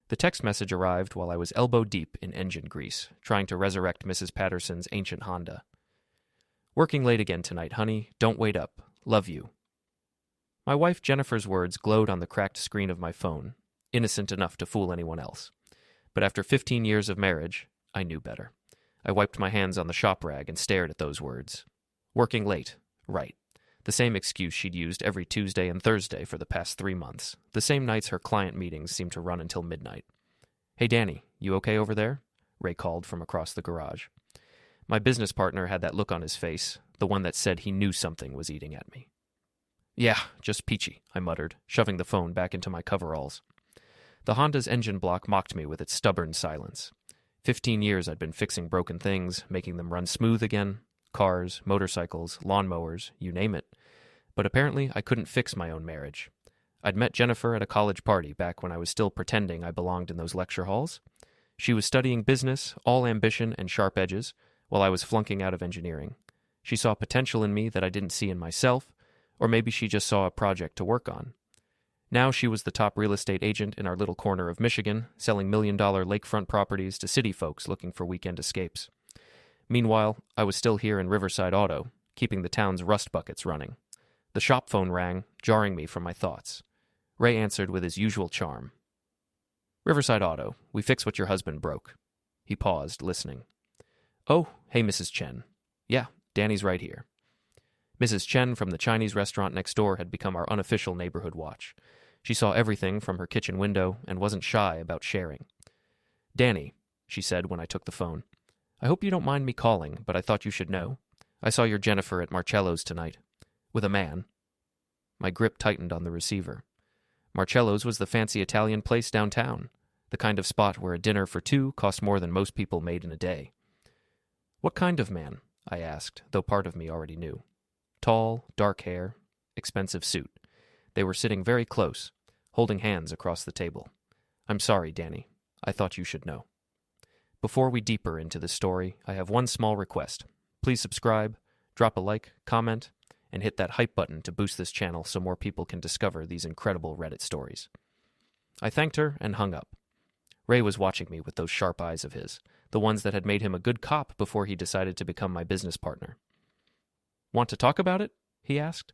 The text message arrived while I was elbow deep in engine grease, trying to resurrect Mrs. Patterson's ancient Honda. "Working late again tonight, honey. Don't wait up. Love you." My wife Jennifer's words glowed on the cracked screen of my phone, innocent enough to fool anyone else. But after 15 years of marriage, I knew better. I wiped my hands on the shop rag and stared at those words. Working late. Right. The same excuse she'd used every Tuesday and Thursday for the past 3 months. The same nights her client meetings seemed to run until midnight. "Hey, Danny, you okay over there?" Ray called from across the garage. My business partner had that look on his face, the one that said he knew something was eating at me. "Yeah, just peachy," I muttered, shoving the phone back into my coveralls. The Honda's engine block mocked me with its stubborn silence. 15 years I'd been fixing broken things, making them run smooth again. Cars, motorcycles, lawnmowers, you name it. But apparently I couldn't fix my own marriage. I'd met Jennifer at a college party back when I was still pretending I belonged in those lecture halls. She was studying business, all ambition and sharp edges, while I was flunking out of engineering. She saw potential in me that I didn't see in myself, or maybe she just saw a project to work on. Now she was the top real estate agent in our little corner of Michigan, selling million-dollar lakefront properties to city folks looking for weekend escapes. Meanwhile, I was still here in Riverside Auto, keeping the town's rust buckets running. The shop phone rang, jarring me from my thoughts. Ray answered with his usual charm. "Riverside Auto, we fix what your husband broke." He paused, listening. "Oh, hey, Mrs. Chen. Yeah, Danny's right here." Mrs. Chen from the Chinese restaurant next door had become our unofficial neighborhood watch. She saw everything from her kitchen window and wasn't shy about sharing. "Danny," she said when I took the phone, "I hope you don't mind me calling, but I thought you should know. I saw your Jennifer at Marcello's tonight. With a man." My grip tightened on the receiver. Marcello's was the fancy Italian place downtown, the kind of spot where a dinner for two cost more than most people made in a day. "What kind of man?" I asked, though part of me already knew. Tall, dark hair, expensive suit. They were sitting very close, holding hands across the table. "I'm sorry, Danny. I thought you should know." Before we deeper into this story, I have one small request. Please subscribe, drop a like, comment, and hit that hype button to boost this channel so more people can discover these incredible Reddit stories. I thanked her and hung up. Ray was watching me with those sharp eyes of his, the ones that had made him a good cop before he decided to become my business partner. "Want to talk about it?" he asked.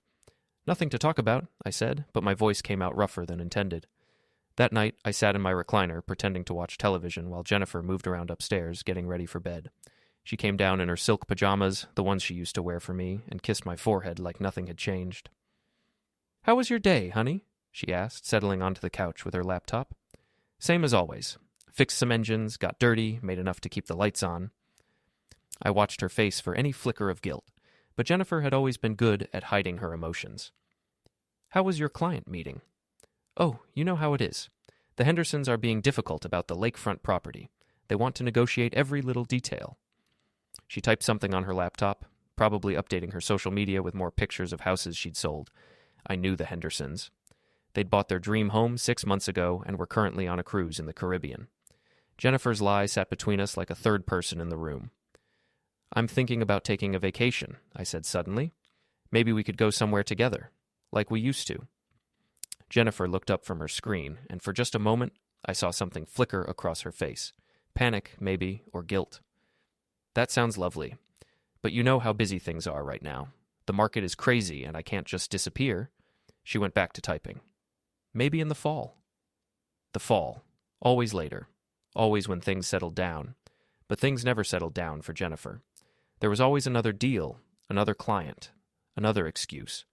"Nothing to talk about," I said, but my voice came out rougher than intended. That night, I sat in my recliner, pretending to watch television while Jennifer moved around upstairs, getting ready for bed. She came down in her silk pajamas, the ones she used to wear for me, and kissed my forehead like nothing had changed. "How was your day, honey?" she asked, settling onto the couch with her laptop. "Same as always. Fixed some engines, got dirty, made enough to keep the lights on." I watched her face for any flicker of guilt, but Jennifer had always been good at hiding her emotions. "How was your client meeting?" "Oh, you know how it is. The Hendersons are being difficult about the lakefront property. They want to negotiate every little detail." She typed something on her laptop, probably updating her social media with more pictures of houses she'd sold. I knew the Hendersons. They'd bought their dream home 6 months ago and were currently on a cruise in the Caribbean. Jennifer's lie sat between us like a third person in the room. "I'm thinking about taking a vacation," I said suddenly. "Maybe we could go somewhere together, like we used to." Jennifer looked up from her screen, and for just a moment, I saw something flicker across her face. Panic, maybe, or guilt. "That sounds lovely. But you know how busy things are right now. The market is crazy, and I can't just disappear." She went back to typing. "Maybe in the fall." The fall. Always later. Always when things settled down. But things never settled down for Jennifer. There was always another deal, another client, another excuse.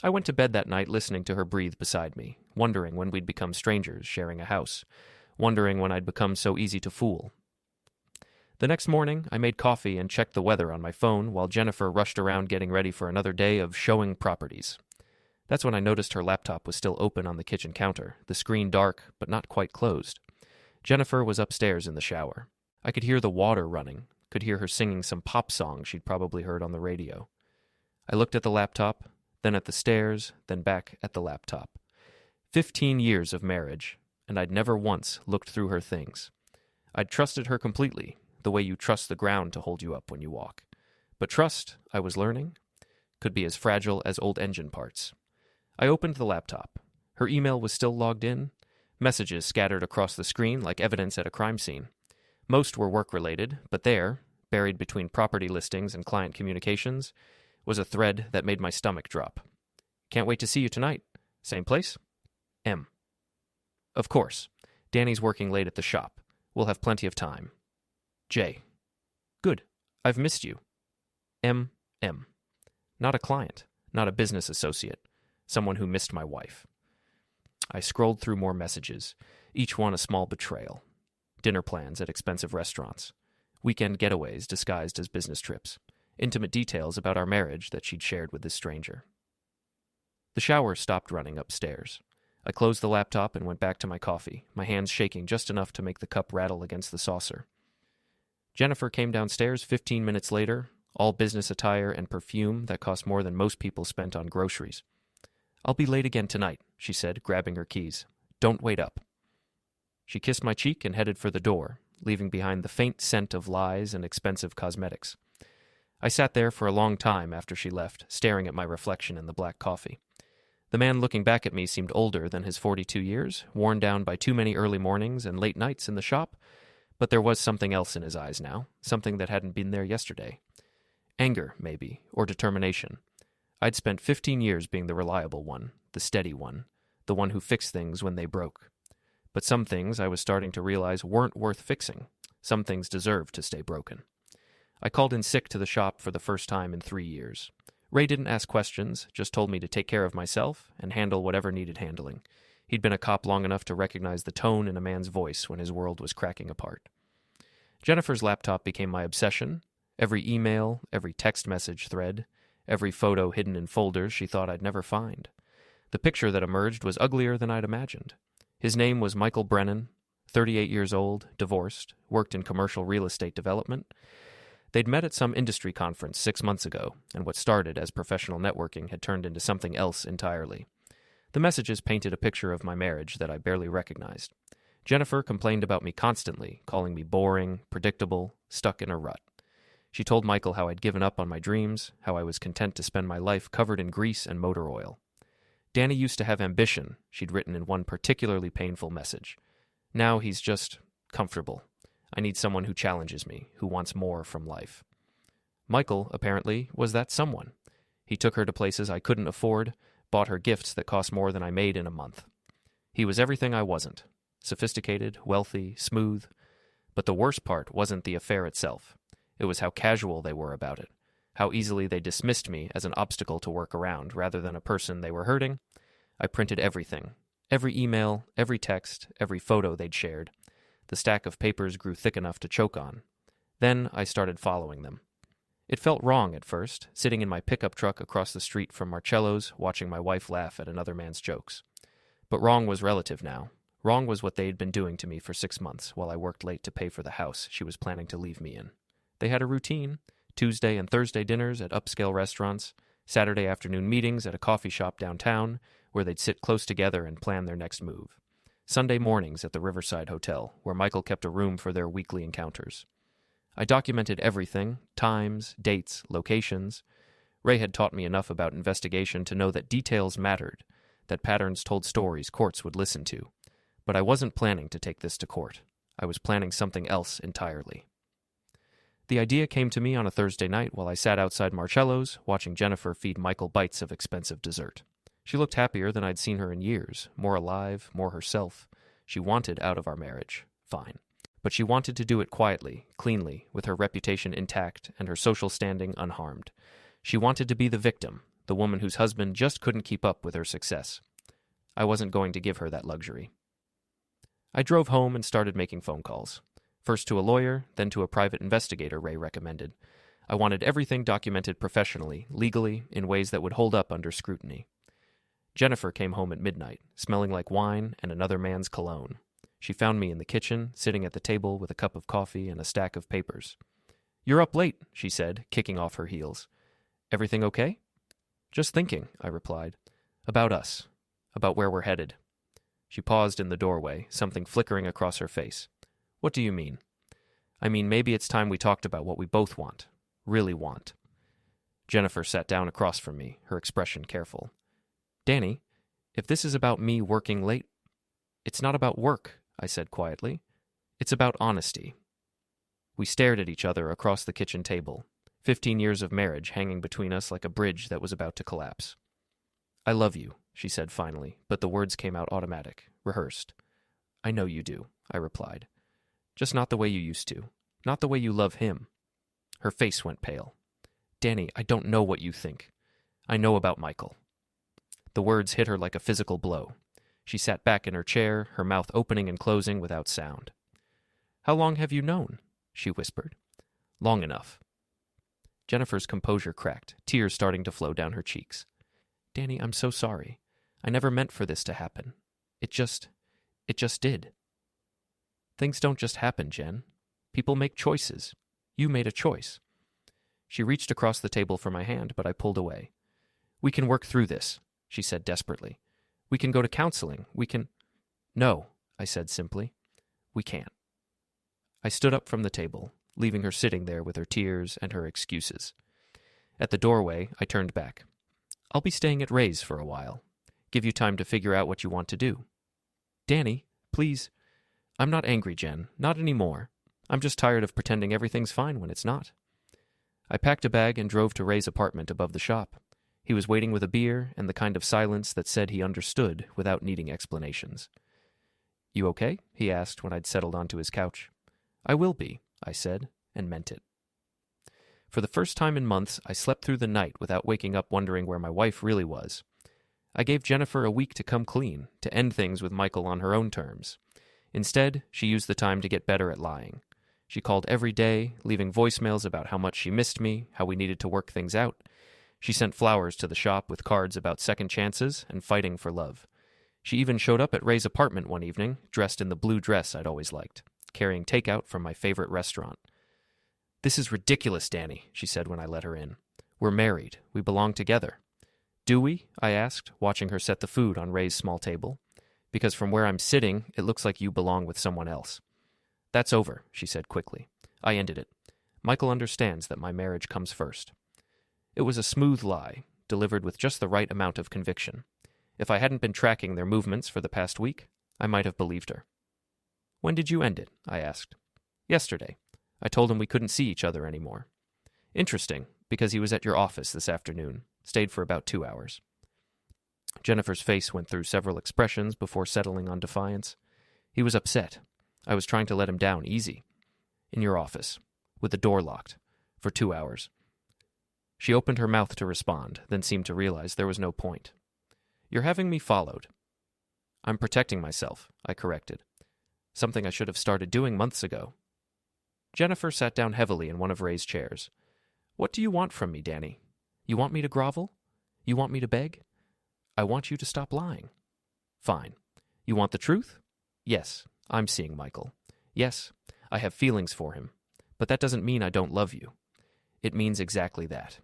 I went to bed that night listening to her breathe beside me, wondering when we'd become strangers sharing a house, wondering when I'd become so easy to fool. The next morning, I made coffee and checked the weather on my phone while Jennifer rushed around getting ready for another day of showing properties. That's when I noticed her laptop was still open on the kitchen counter, the screen dark but not quite closed. Jennifer was upstairs in the shower. I could hear the water running, could hear her singing some pop song she'd probably heard on the radio. I looked at the laptop, then at the stairs, then back at the laptop. 15 years of marriage, and I'd never once looked through her things. I'd trusted her completely, the way you trust the ground to hold you up when you walk. But trust, I was learning, could be as fragile as old engine parts. I opened the laptop. Her email was still logged in, Messages scattered across the screen like evidence at a crime scene. Most were work-related, but there, buried between property listings and client communications, was a thread that made my stomach drop. Can't wait to see you tonight. Same place? M. Of course. Danny's working late at the shop. We'll have plenty of time. J. Good. I've missed you. M. Not a client, not a business associate, someone who missed my wife. I scrolled through more messages, each one a small betrayal. Dinner plans at expensive restaurants, weekend getaways disguised as business trips, intimate details about our marriage that she'd shared with this stranger. The shower stopped running upstairs. I closed the laptop and went back to my coffee, my hands shaking just enough to make the cup rattle against the saucer. Jennifer came downstairs 15 minutes later, all business attire and perfume that cost more than most people spent on groceries. I'll be late again tonight, she said, grabbing her keys. Don't wait up. She kissed my cheek and headed for the door, leaving behind the faint scent of lies and expensive cosmetics. I sat there for a long time after she left, staring at my reflection in the black coffee. The man looking back at me seemed older than his 42 years, worn down by too many early mornings and late nights in the shop, but there was something else in his eyes now, something that hadn't been there yesterday. Anger, maybe, or determination. I'd spent 15 years being the reliable one, the steady one, the one who fixed things when they broke. But some things I was starting to realize weren't worth fixing. Some things deserved to stay broken. I called in sick to the shop for the first time in 3 years. Ray didn't ask questions, just told me to take care of myself and handle whatever needed handling. He'd been a cop long enough to recognize the tone in a man's voice when his world was cracking apart. Jennifer's laptop became my obsession. Every email, every text message thread, every photo hidden in folders she thought I'd never find. The picture that emerged was uglier than I'd imagined. His name was Michael Brennan, 38 years old, divorced, worked in commercial real estate development. They'd met at some industry conference 6 months ago, and what started as professional networking had turned into something else entirely. The messages painted a picture of my marriage that I barely recognized. Jennifer complained about me constantly, calling me boring, predictable, stuck in a rut. She told Michael how I'd given up on my dreams, how I was content to spend my life covered in grease and motor oil. Danny used to have ambition, she'd written in one particularly painful message. Now he's just comfortable. I need someone who challenges me, who wants more from life. Michael, apparently, was that someone. He took her to places I couldn't afford, bought her gifts that cost more than I made in a month. He was everything I wasn't. Sophisticated, wealthy, smooth. But the worst part wasn't the affair itself. It was how casual they were about it, how easily they dismissed me as an obstacle to work around rather than a person they were hurting. I printed everything. Every email, every text, every photo they'd shared. The stack of papers grew thick enough to choke on. Then I started following them. It felt wrong at first, sitting in my pickup truck across the street from Marcello's, watching my wife laugh at another man's jokes. But wrong was relative now. Wrong was what they'd been doing to me for 6 months while I worked late to pay for the house she was planning to leave me in. They had a routine, Tuesday and Thursday dinners at upscale restaurants, Saturday afternoon meetings at a coffee shop downtown where they'd sit close together and plan their next move. Sunday mornings at the Riverside Hotel, where Michael kept a room for their weekly encounters. I documented everything, times, dates, locations. Ray had taught me enough about investigation to know that details mattered, that patterns told stories courts would listen to. But I wasn't planning to take this to court. I was planning something else entirely. The idea came to me on a Thursday night while I sat outside Marcello's, watching Jennifer feed Michael bites of expensive dessert. She looked happier than I'd seen her in years, more alive, more herself. She wanted out of our marriage. Fine. But she wanted to do it quietly, cleanly, with her reputation intact and her social standing unharmed. She wanted to be the victim, the woman whose husband just couldn't keep up with her success. I wasn't going to give her that luxury. I drove home and started making phone calls. First to a lawyer, then to a private investigator Ray recommended. I wanted everything documented professionally, legally, in ways that would hold up under scrutiny. Jennifer came home at midnight, smelling like wine and another man's cologne. She found me in the kitchen, sitting at the table with a cup of coffee and a stack of papers. "You're up late," she said, kicking off her heels. "Everything okay?" "Just thinking," I replied. "About us. About where we're headed." She paused in the doorway, something flickering across her face. "What do you mean?" "I mean, maybe it's time we talked about what we both want. Really want." Jennifer sat down across from me, her expression careful. "Danny, if this is about me working late..." It's not about work, I said quietly. It's about honesty. We stared at each other across the kitchen table, 15 years of marriage hanging between us like a bridge that was about to collapse. I love you, she said finally, but the words came out automatic, rehearsed. I know you do, I replied. Just not the way you used to. Not the way you love him. Her face went pale. Danny, I don't know what you think. I know about Michael. The words hit her like a physical blow. She sat back in her chair, her mouth opening and closing without sound. How long have you known? She whispered. Long enough. Jennifer's composure cracked, tears starting to flow down her cheeks. Danny, I'm so sorry. I never meant for this to happen. It just did. Things don't just happen, Jen. People make choices. You made a choice. She reached across the table for my hand, but I pulled away. We can work through this, she said desperately. We can go to counseling. We can... No, I said simply. We can't. I stood up from the table, leaving her sitting there with her tears and her excuses. At the doorway, I turned back. I'll be staying at Ray's for a while. Give you time to figure out what you want to do. Danny, please. I'm not angry, Jen. Not anymore. I'm just tired of pretending everything's fine when it's not. I packed a bag and drove to Ray's apartment above the shop. He was waiting with a beer and the kind of silence that said he understood without needing explanations. You okay? He asked when I'd settled onto his couch. I will be, I said, and meant it. For the first time in months, I slept through the night without waking up wondering where my wife really was. I gave Jennifer a week to come clean, to end things with Michael on her own terms. Instead, she used the time to get better at lying. She called every day, leaving voicemails about how much she missed me, how we needed to work things out. She sent flowers to the shop with cards about second chances and fighting for love. She even showed up at Ray's apartment one evening, dressed in the blue dress I'd always liked, carrying takeout from my favorite restaurant. This is ridiculous, Danny, she said when I let her in. We're married. We belong together. Do we? I asked, watching her set the food on Ray's small table. Because from where I'm sitting, it looks like you belong with someone else. That's over, she said quickly. I ended it. Michael understands that my marriage comes first. It was a smooth lie, delivered with just the right amount of conviction. If I hadn't been tracking their movements for the past week, I might have believed her. When did you end it? I asked. Yesterday. I told him we couldn't see each other anymore. Interesting, because he was at your office this afternoon. Stayed for about 2 hours. Jennifer's face went through several expressions before settling on defiance. He was upset. I was trying to let him down easy. In your office, with the door locked, for 2 hours. She opened her mouth to respond, then seemed to realize there was no point. You're having me followed. I'm protecting myself, I corrected. Something I should have started doing months ago. Jennifer sat down heavily in one of Ray's chairs. What do you want from me, Danny? You want me to grovel? You want me to beg? I want you to stop lying. Fine. You want the truth? Yes, I'm seeing Michael. Yes, I have feelings for him. But that doesn't mean I don't love you. It means exactly that.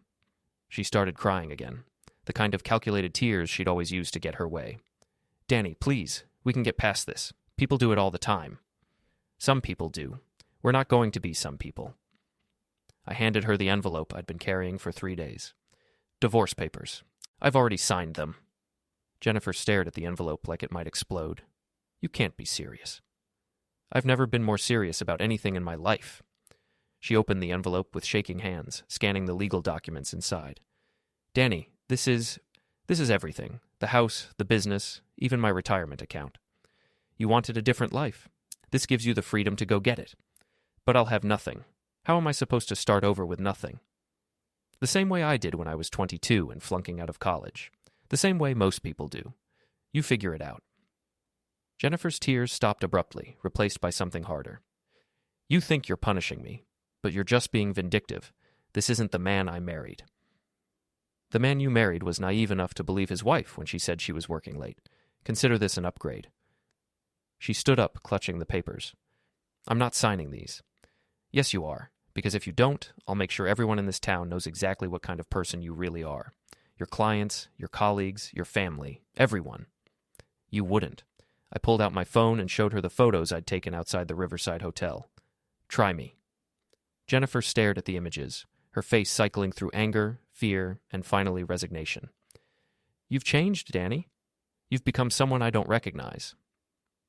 She started crying again, the kind of calculated tears she'd always used to get her way. Danny, please, we can get past this. People do it all the time. Some people do. We're not going to be some people. I handed her the envelope I'd been carrying for 3 days. Divorce papers. I've already signed them. Jennifer stared at the envelope like it might explode. You can't be serious. I've never been more serious about anything in my life. She opened the envelope with shaking hands, scanning the legal documents inside. Danny, this is everything. The house, the business, even my retirement account. You wanted a different life. This gives you the freedom to go get it. But I'll have nothing. How am I supposed to start over with nothing? The same way I did when I was 22 and flunking out of college. The same way most people do. You figure it out. Jennifer's tears stopped abruptly, replaced by something harder. You think you're punishing me, but you're just being vindictive. This isn't the man I married. The man you married was naive enough to believe his wife when she said she was working late. Consider this an upgrade. She stood up, clutching the papers. I'm not signing these. Yes, you are, because if you don't, I'll make sure everyone in this town knows exactly what kind of person you really are. Your clients, your colleagues, your family, everyone. You wouldn't. I pulled out my phone and showed her the photos I'd taken outside the Riverside Hotel. Try me. Jennifer stared at the images, her face cycling through anger, fear, and finally resignation. You've changed, Danny. You've become someone I don't recognize.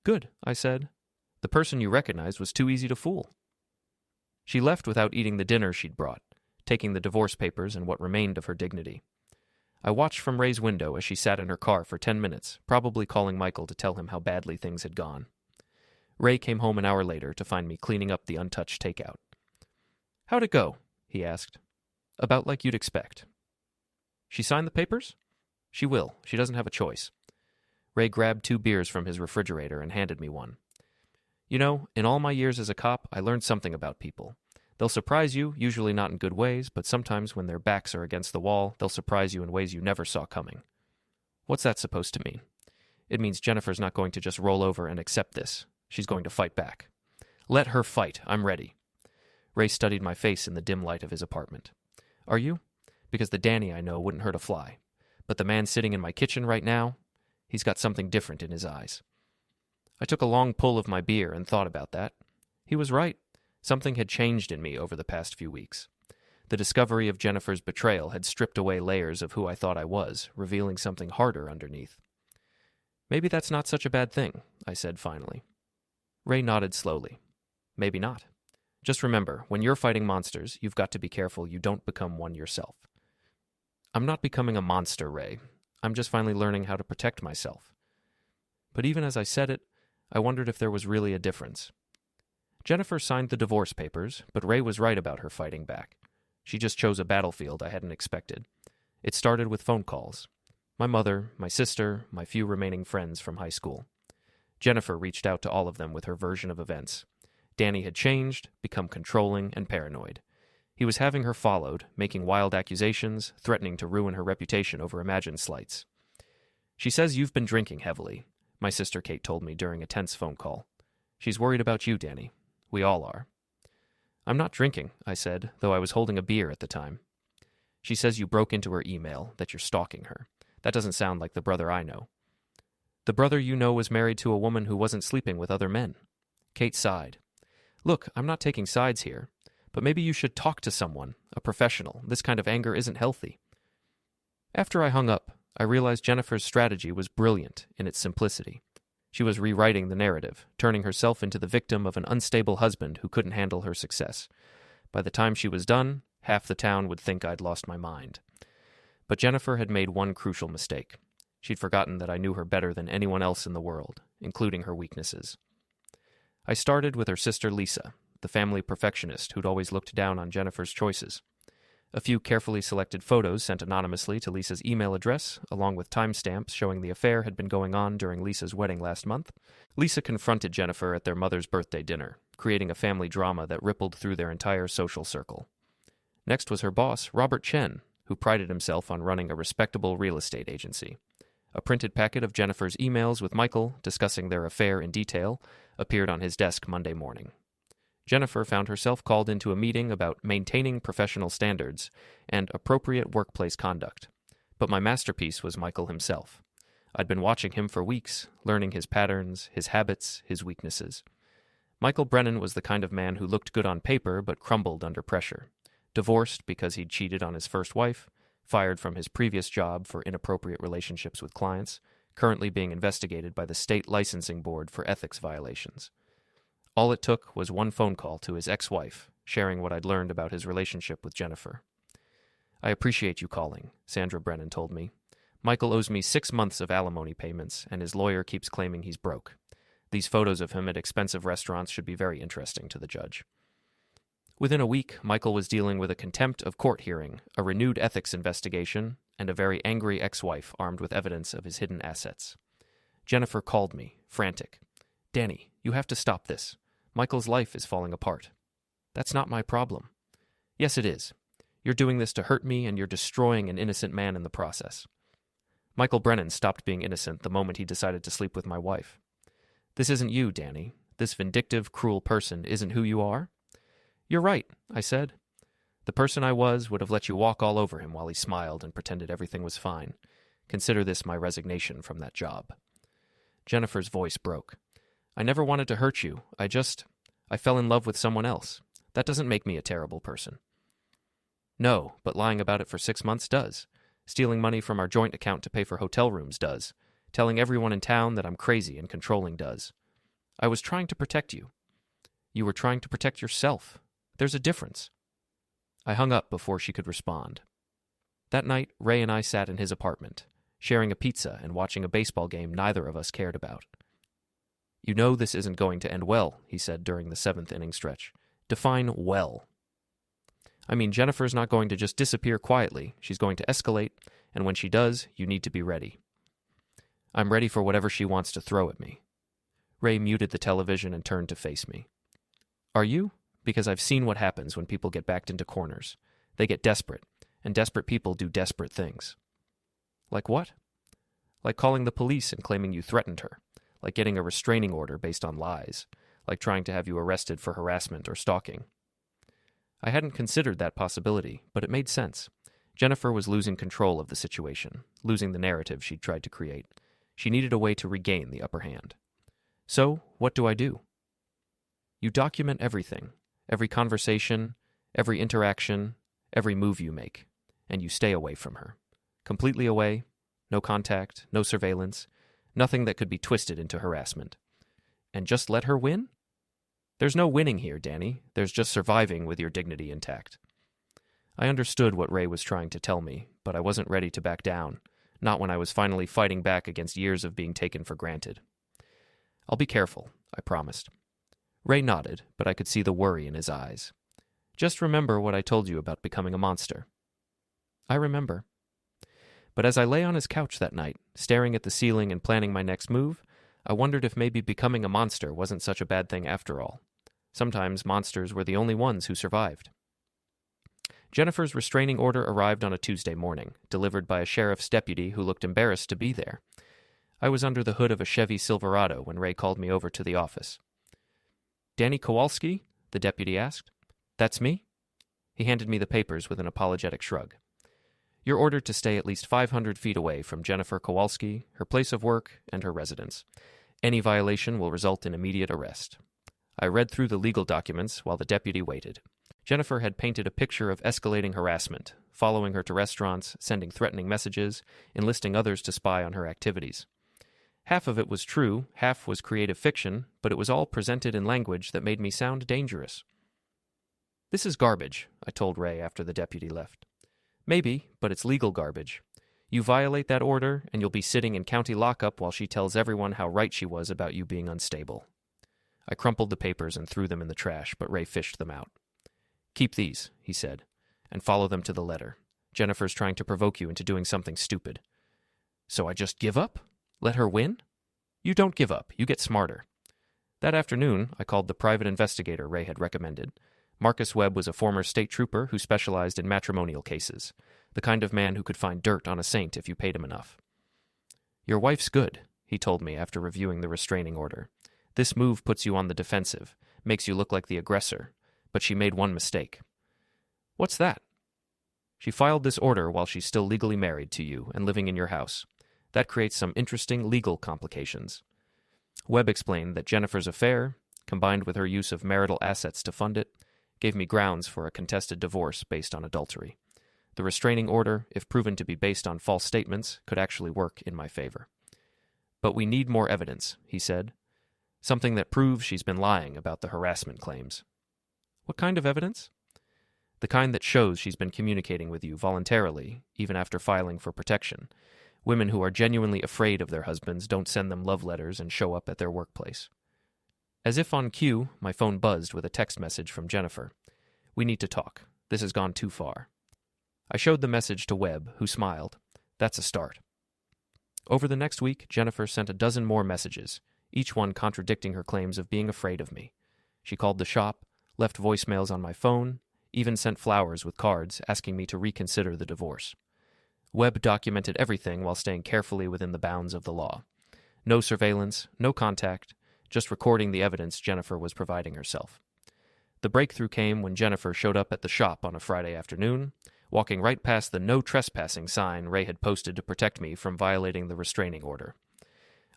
Good, I said. The person you recognized was too easy to fool. She left without eating the dinner she'd brought, taking the divorce papers and what remained of her dignity. I watched from Ray's window as she sat in her car for 10 minutes, probably calling Michael to tell him how badly things had gone. Ray came home an hour later to find me cleaning up the untouched takeout. "How'd it go?" he asked. "About like you'd expect." "She signed the papers?" "She will. She doesn't have a choice." Ray grabbed 2 beers from his refrigerator and handed me one. "You know, in all my years as a cop, I learned something about people. They'll surprise you, usually not in good ways, but sometimes when their backs are against the wall, they'll surprise you in ways you never saw coming." "What's that supposed to mean?" "It means Jennifer's not going to just roll over and accept this. She's going to fight back." "Let her fight. I'm ready." Ray studied my face in the dim light of his apartment. "Are you? Because the Danny I know wouldn't hurt a fly. But the man sitting in my kitchen right now, he's got something different in his eyes." I took a long pull of my beer and thought about that. He was right. Something had changed in me over the past few weeks. The discovery of Jennifer's betrayal had stripped away layers of who I thought I was, revealing something harder underneath. "Maybe that's not such a bad thing," I said finally. Ray nodded slowly. "Maybe not. Just remember, when you're fighting monsters, you've got to be careful you don't become one yourself." "I'm not becoming a monster, Ray. I'm just finally learning how to protect myself." But even as I said it, I wondered if there was really a difference. Jennifer signed the divorce papers, but Ray was right about her fighting back. She just chose a battlefield I hadn't expected. It started with phone calls. My mother, my sister, my few remaining friends from high school. Jennifer reached out to all of them with her version of events. Danny had changed, become controlling and paranoid. He was having her followed, making wild accusations, threatening to ruin her reputation over imagined slights. "She says you've been drinking heavily," my sister Kate told me during a tense phone call. "She's worried about you, Danny. We all are." "I'm not drinking," I said, though I was holding a beer at the time. "She says you broke into her email, that you're stalking her. That doesn't sound like the brother I know." "The brother you know was married to a woman who wasn't sleeping with other men." Kate sighed. "Look, I'm not taking sides here, but maybe you should talk to someone, a professional. This kind of anger isn't healthy." After I hung up, I realized Jennifer's strategy was brilliant in its simplicity. She was rewriting the narrative, turning herself into the victim of an unstable husband who couldn't handle her success. By the time she was done, half the town would think I'd lost my mind. But Jennifer had made one crucial mistake. She'd forgotten that I knew her better than anyone else in the world, including her weaknesses. I started with her sister Lisa, the family perfectionist who'd always looked down on Jennifer's choices. A few carefully selected photos sent anonymously to Lisa's email address, along with timestamps showing the affair had been going on during Lisa's wedding last month. Lisa confronted Jennifer at their mother's birthday dinner, creating a family drama that rippled through their entire social circle. Next was her boss, Robert Chen, who prided himself on running a respectable real estate agency. A printed packet of Jennifer's emails with Michael, discussing their affair in detail, appeared on his desk Monday morning. Jennifer found herself called into a meeting about maintaining professional standards and appropriate workplace conduct. But my masterpiece was Michael himself. I'd been watching him for weeks, learning his patterns, his habits, his weaknesses. Michael Brennan was the kind of man who looked good on paper but crumbled under pressure. Divorced because he'd cheated on his first wife, fired from his previous job for inappropriate relationships with clients, currently being investigated by the state licensing board for ethics violations. All it took was one phone call to his ex-wife, sharing what I'd learned about his relationship with Jennifer. "I appreciate you calling," Sandra Brennan told me. "Michael owes me 6 months of alimony payments, and his lawyer keeps claiming he's broke. These photos of him at expensive restaurants should be very interesting to the judge." Within a week, Michael was dealing with a contempt of court hearing, a renewed ethics investigation, and a very angry ex-wife armed with evidence of his hidden assets. Jennifer called me, frantic. "Danny, you have to stop this. Michael's life is falling apart." "That's not my problem." "Yes, it is. You're doing this to hurt me, and you're destroying an innocent man in the process." Michael Brennan stopped being innocent the moment he decided to sleep with my wife. "This isn't you, Danny. This vindictive, cruel person isn't who you are?" "You're right," I said. "The person I was would have let you walk all over him while he smiled and pretended everything was fine. Consider this my resignation from that job." Jennifer's voice broke. "I never wanted to hurt you. I fell in love with someone else. That doesn't make me a terrible person." "No, but lying about it for 6 months does. Stealing money from our joint account to pay for hotel rooms does. Telling everyone in town that I'm crazy and controlling does. I was trying to protect you. You were trying to protect yourself. There's a difference. I hung up before she could respond. That night, Ray and I sat in his apartment, sharing a pizza and watching a baseball game neither of us cared about. You know this isn't going to end well, he said during the 7th-inning stretch. Define well. I mean, Jennifer's not going to just disappear quietly. She's going to escalate, and when she does, you need to be ready. I'm ready for whatever she wants to throw at me. Ray muted the television and turned to face me. Are you? Because I've seen what happens when people get backed into corners. They get desperate, and desperate people do desperate things. Like what? Like calling the police and claiming you threatened her. Like getting a restraining order based on lies. Like trying to have you arrested for harassment or stalking. I hadn't considered that possibility, but it made sense. Jennifer was losing control of the situation, losing the narrative she'd tried to create. She needed a way to regain the upper hand. So, what do? You document everything, every conversation, every interaction, every move you make, and you stay away from her. Completely away, no contact, no surveillance, nothing that could be twisted into harassment. And just let her win? There's no winning here, Danny. There's just surviving with your dignity intact. I understood what Ray was trying to tell me, but I wasn't ready to back down, not when I was finally fighting back against years of being taken for granted. I'll be careful, I promised. Ray nodded, but I could see the worry in his eyes. Just remember what I told you about becoming a monster. I remember. But as I lay on his couch that night, staring at the ceiling and planning my next move, I wondered if maybe becoming a monster wasn't such a bad thing after all. Sometimes monsters were the only ones who survived. Jennifer's restraining order arrived on a Tuesday morning, delivered by a sheriff's deputy who looked embarrassed to be there. I was under the hood of a Chevy Silverado when Ray called me over to the office. Danny Kowalski? The deputy asked. That's me? He handed me the papers with an apologetic shrug. You're ordered to stay at least 500 feet away from Jennifer Kowalski, her place of work, and her residence. Any violation will result in immediate arrest. I read through the legal documents while the deputy waited. Jennifer had painted a picture of escalating harassment, following her to restaurants, sending threatening messages, enlisting others to spy on her activities. Half of it was true, half was creative fiction, but it was all presented in language that made me sound dangerous. This is garbage, I told Ray after the deputy left. Maybe, but it's legal garbage. You violate that order, and you'll be sitting in county lockup while she tells everyone how right she was about you being unstable. I crumpled the papers and threw them in the trash, but Ray fished them out. Keep these, he said, and follow them to the letter. Jennifer's trying to provoke you into doing something stupid. So I just give up? Let her win? You don't give up. You get smarter. That afternoon, I called the private investigator Ray had recommended. Marcus Webb was a former state trooper who specialized in matrimonial cases, the kind of man who could find dirt on a saint if you paid him enough. Your wife's good, he told me after reviewing the restraining order. This move puts you on the defensive, makes you look like the aggressor, but she made one mistake. What's that? She filed this order while she's still legally married to you and living in your house. That creates some interesting legal complications. Webb explained that Jennifer's affair, combined with her use of marital assets to fund it, gave me grounds for a contested divorce based on adultery. The restraining order, if proven to be based on false statements, could actually work in my favor. But we need more evidence, he said. Something that proves she's been lying about the harassment claims. What kind of evidence? The kind that shows she's been communicating with you voluntarily, even after filing for protection. Women who are genuinely afraid of their husbands don't send them love letters and show up at their workplace. As if on cue, my phone buzzed with a text message from Jennifer. We need to talk. This has gone too far. I showed the message to Webb, who smiled. That's a start. Over the next week, Jennifer sent a dozen more messages, each one contradicting her claims of being afraid of me. She called the shop, left voicemails on my phone, even sent flowers with cards asking me to reconsider the divorce. Webb documented everything while staying carefully within the bounds of the law. No surveillance, no contact, just recording the evidence Jennifer was providing herself. The breakthrough came when Jennifer showed up at the shop on a Friday afternoon, walking right past the no trespassing sign Ray had posted to protect me from violating the restraining order.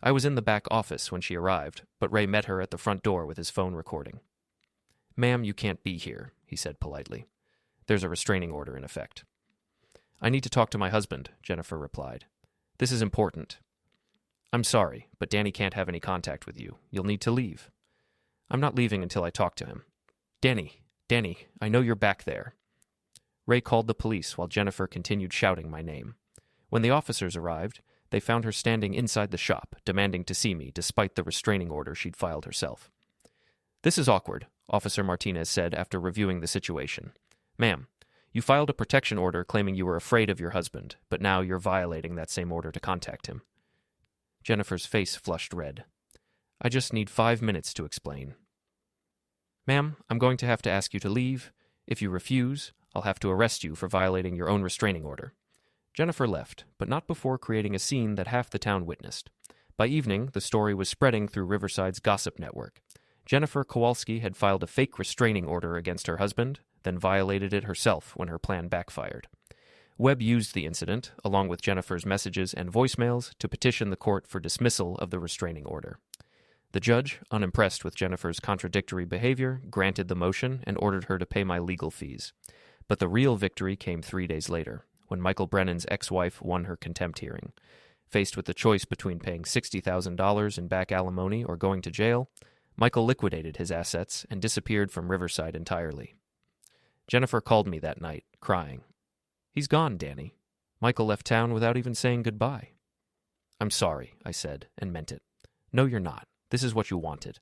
I was in the back office when she arrived, but Ray met her at the front door with his phone recording. Ma'am, you can't be here, he said politely. There's a restraining order in effect. I need to talk to my husband, Jennifer replied. This is important. I'm sorry, but Danny can't have any contact with you. You'll need to leave. I'm not leaving until I talk to him. Danny, I know you're back there. Ray called the police while Jennifer continued shouting my name. When the officers arrived, they found her standing inside the shop, demanding to see me despite the restraining order she'd filed herself. This is awkward, Officer Martinez said after reviewing the situation. Ma'am, you filed a protection order claiming you were afraid of your husband, but now you're violating that same order to contact him. Jennifer's face flushed red. I just need 5 minutes to explain. Ma'am, I'm going to have to ask you to leave. If you refuse, I'll have to arrest you for violating your own restraining order. Jennifer left, but not before creating a scene that half the town witnessed. By evening, the story was spreading through Riverside's gossip network. Jennifer Kowalski had filed a fake restraining order against her husband, then violated it herself when her plan backfired. Webb used the incident, along with Jennifer's messages and voicemails, to petition the court for dismissal of the restraining order. The judge, unimpressed with Jennifer's contradictory behavior, granted the motion and ordered her to pay my legal fees. But the real victory came 3 days later, when Michael Brennan's ex-wife won her contempt hearing. Faced with the choice between paying $60,000 in back alimony or going to jail, Michael liquidated his assets and disappeared from Riverside entirely. Jennifer called me that night, crying. He's gone, Danny. Michael left town without even saying goodbye. I'm sorry, I said, and meant it. No, you're not. This is what you wanted.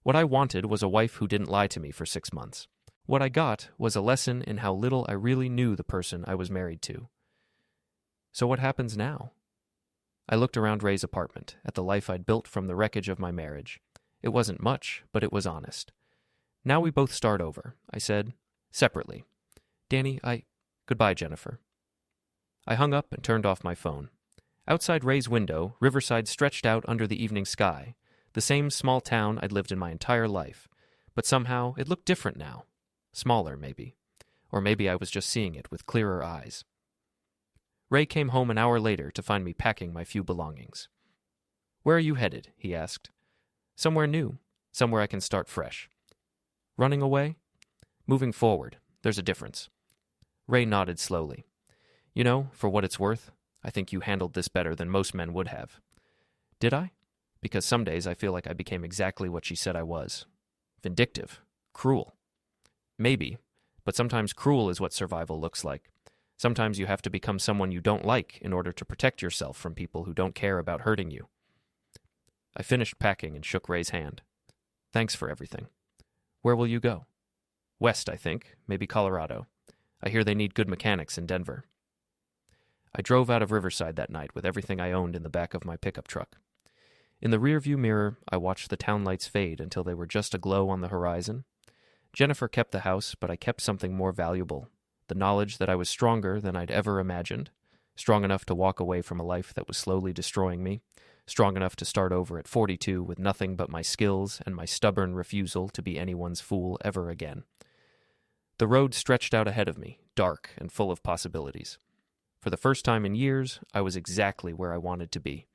What I wanted was a wife who didn't lie to me for 6 months. What I got was a lesson in how little I really knew the person I was married to. So what happens now? I looked around Ray's apartment, at the life I'd built from the wreckage of my marriage. It wasn't much, but it was honest. Now we both start over, I said, separately. Danny, Goodbye, Jennifer. I hung up and turned off my phone. Outside Ray's window, Riverside stretched out under the evening sky, the same small town I'd lived in my entire life. But somehow it looked different now. Smaller, maybe. Or maybe I was just seeing it with clearer eyes. Ray came home an hour later to find me packing my few belongings. Where are you headed? He asked. Somewhere new. Somewhere I can start fresh. Running away? Moving forward. There's a difference. Ray nodded slowly. You know, for what it's worth, I think you handled this better than most men would have. Did I? Because some days I feel like I became exactly what she said I was. Vindictive. Cruel. Maybe, but sometimes cruel is what survival looks like. Sometimes you have to become someone you don't like in order to protect yourself from people who don't care about hurting you. I finished packing and shook Ray's hand. Thanks for everything. Where will you go? West, I think. Maybe Colorado. I hear they need good mechanics in Denver. I drove out of Riverside that night with everything I owned in the back of my pickup truck. In the rearview mirror, I watched the town lights fade until they were just aglow on the horizon. Jennifer kept the house, but I kept something more valuable, the knowledge that I was stronger than I'd ever imagined, strong enough to walk away from a life that was slowly destroying me, strong enough to start over at 42 with nothing but my skills and my stubborn refusal to be anyone's fool ever again. The road stretched out ahead of me, dark and full of possibilities. For the first time in years, I was exactly where I wanted to be,